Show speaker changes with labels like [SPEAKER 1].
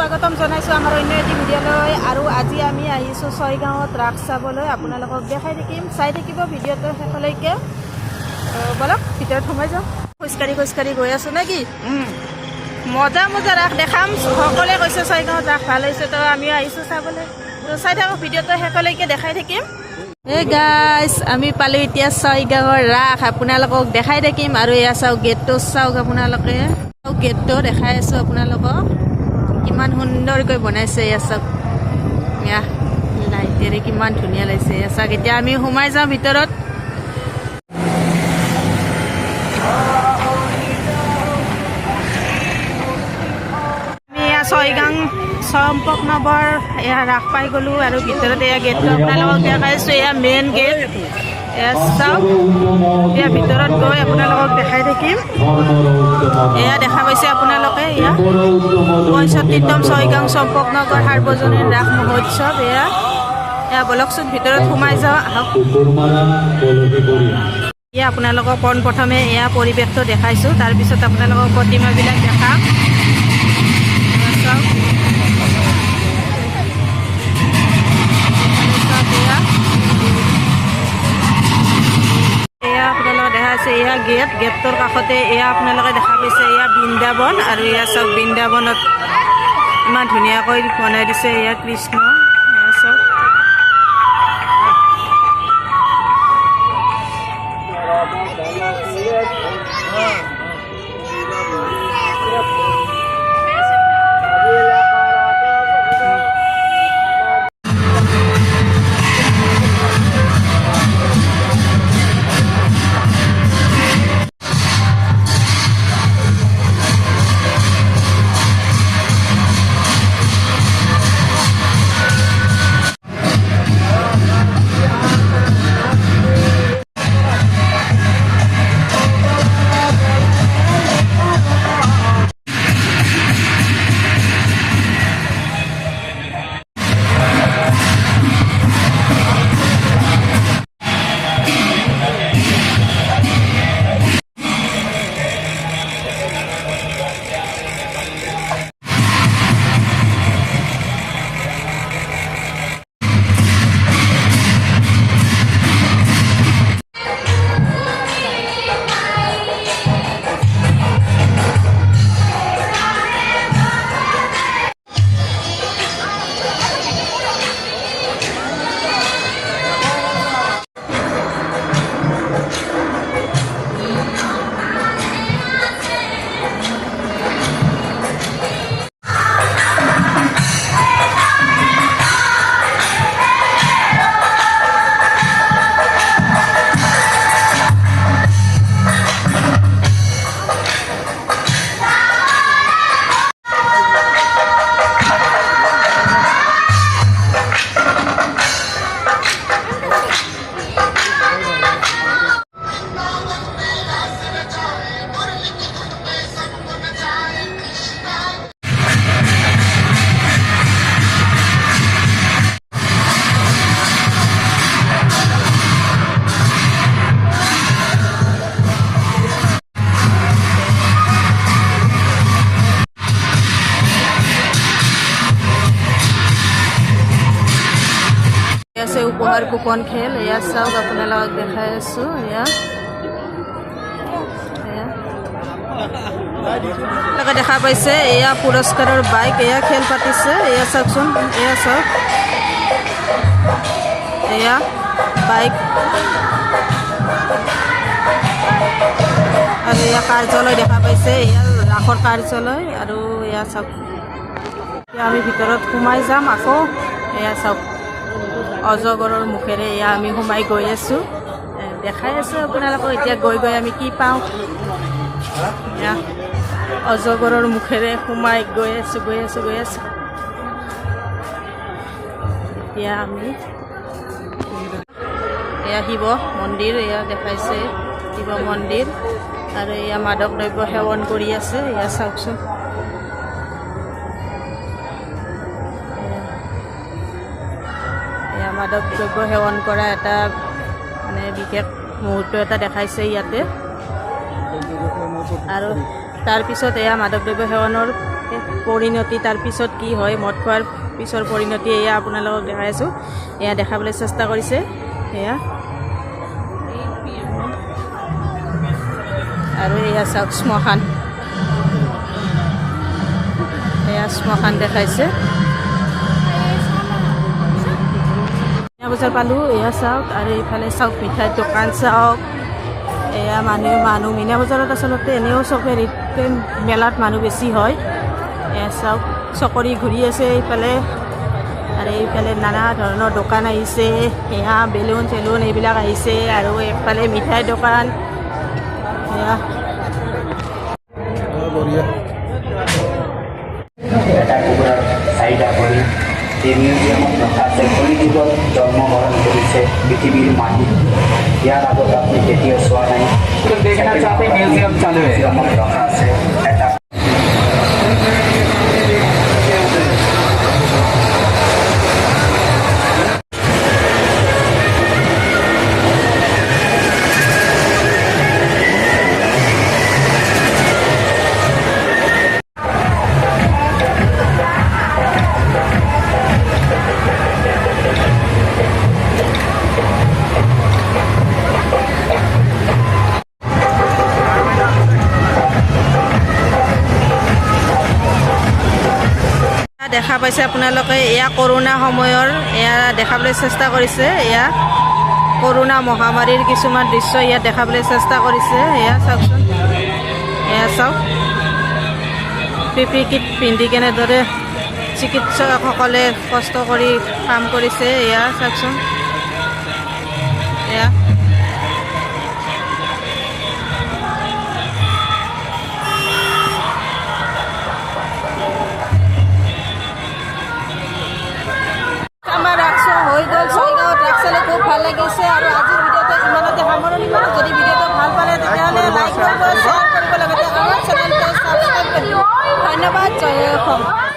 [SPEAKER 1] স্বাগতম জনাইছোঁ আমাৰ অন্য এটি ভিডিঅ'লৈ। আৰু আজি আমি আহিছোঁ ছয়গাঁৱত ৰাস চাবলৈ। আপোনালোকক দেখাই থাকিম, চাই থাকিব ভিডিঅ'টো শেষলৈকে। বলক ভিতৰত সোমাই যাওঁ। খোজকাঢ়ি গৈ আছোঁ নে কি? মজা ৰাস দেখাম। সকলোৱে কৈছে ছয়গাঁৱত ৰাস ভাল হৈছে, তো আমিও আহিছোঁ চাবলৈ। তো চাই থাকক ভিডিঅ'টো শেষলৈকে দেখাই থাকিম। এই গাইজ, আমি পালোঁ এতিয়া ছয়গাঁৱৰ ৰাস। আপোনালোকক দেখাই থাকিম। আৰু এয়া চাওক, গেটটো চাওক আপোনালোকে। গেটটো দেখাই আছোঁ আপোনালোকক, কিমান সুন্দৰকৈ বনাইছে। এয়া চাওক, এয়া লাইটেৰে কিমান ধুনীয়া লাগিছে। এয়া চাওক, এতিয়া আমি সোমাই যাওঁ ভিতৰত। আমি এয়া ছয়গাঁও চম্পকনগৰ এয়া ৰাস পাই গ'লোঁ। আৰু ভিতৰত এয়া গেটটো আপোনালোকক দেখাইছোঁ। এয়া মেইন গেট। এয়া চাওক, এয়া ভিতৰত গৈ আপোনালোকক দেখাই থাকিম। এয়া দেখা পাইছে আপোনালোকে, এয়া ৬৫তম ছয়গাঁও চম্পকনগৰ সাৰ্বজনীন ৰাস মহোৎসৱ। এয়া বলকচোন ভিতৰত সোমাই যাওঁ, আহক। এয়া আপোনালোকক পোনপ্ৰথমে এয়া পৰিৱেশটো দেখাইছোঁ, তাৰপিছত আপোনালোকক প্ৰতিমাবিলাক দেখাম। চাওক, এয়া গেটটোৰ কাষতে এয়া আপোনালোকে দেখা পাইছে, এয়া বৃন্দাবন। আৰু এয়া চাওক, বৃন্দাবনত ইমান ধুনীয়াকৈ বনাই দিছে। এয়া কৃষ্ণ, এয়া চাওক। আছে উপহাৰ কুপন খেল। এয়া চাওক, আপোনালোকক দেখাই আছোঁ। এয়া দেখা পাইছে, এয়া পুৰস্কাৰৰ বাইক। এয়া খেল পাতিছে। এয়া চাওকচোন, এয়া চাওক, এয়া বাইক। আৰু এয়া কাৰ্যালয় দেখা পাইছে, এয়া ৰাসৰ কাৰ্যালয়। আৰু এয়া চাওক, এতিয়া আমি ভিতৰত সোমাই যাম আকৌ। এয়া চাওক, অজগৰৰ মুখেৰে এয়া আমি সোমাই গৈ আছোঁ। দেখাই আছোঁ আপোনালোকক এতিয়া গৈ আমি কি পাওঁ। এয়া অজগৰৰ মুখেৰে সোমাই গৈ আছোঁ। এতিয়া আমি এয়া শিৱ মন্দিৰ, এয়া দেখাইছে শিৱ মন্দিৰ। আৰু এয়া মাদক দ্ৰব্য সেৱন কৰি আছে। এয়া চাওকচোন, মাদক দ্ৰব্য সেৱন কৰা এটা মানে বিশেষ মুহূৰ্ত এটা দেখাইছে ইয়াতে। আৰু তাৰপিছত এয়া মাদক দ্ৰব্য সেৱনৰ পৰিণতি তাৰপিছত কি হয়, মদ খোৱাৰ পিছৰ পৰিণতি এয়া আপোনালোকক দেখাই আছোঁ। এয়া দেখাবলৈ চেষ্টা কৰিছে। এয়া আৰু এয়া চাওক শ্মশান, এয়া শ্মশান দেখাইছে। মিনা বজাৰ পালোঁ, এয়া চাওক। আৰু এইফালে চাওক মিঠাইৰ দোকান চাওক। এয়া মানুহ মিনা বজাৰত আচলতে এনেও চব হেৰিতকৈ মেলাত মানুহ বেছি হয়। এয়া চাওক চকৰি ঘূৰি আছে এইফালে, আৰু এইফালে নানা ধৰণৰ দোকান আহিছে। এয়া বেলুন চেলুন এইবিলাক আহিছে, আৰু এইফালে মিঠাইৰ দোকান। এয়া
[SPEAKER 2] এই মিউজিয়ামত ৰখা আছে কলিযুগত জন্মগ্ৰহণ কৰিছে পৃথিৱীৰ মাটি। ইয়াৰ আগত আপুনি কেতিয়াও চোৱা নাই। মিউজিয়াম মিউজিয়ামত ৰখা আছে এটা
[SPEAKER 1] দেখা পাইছে আপোনালোকে, এয়া কৰোণা সময়ৰ এয়া দেখাবলৈ চেষ্টা কৰিছে। এয়া কৰোণা মহামাৰীৰ কিছুমান দৃশ্য ইয়াত দেখাবলৈ চেষ্টা কৰিছে। এয়া চাওকচোন, এয়া চাওক PPE কিট পিন্ধি কেনেদৰে চিকিৎসকসকলে কষ্ট কৰি কাম কৰিছে। এয়া চাওকচোন, এয়া আমাৰ ৰাস হৈ গ'ল। ছয়গাঁৱত ৰাস চালে খুব ভাল লাগিছে, আৰু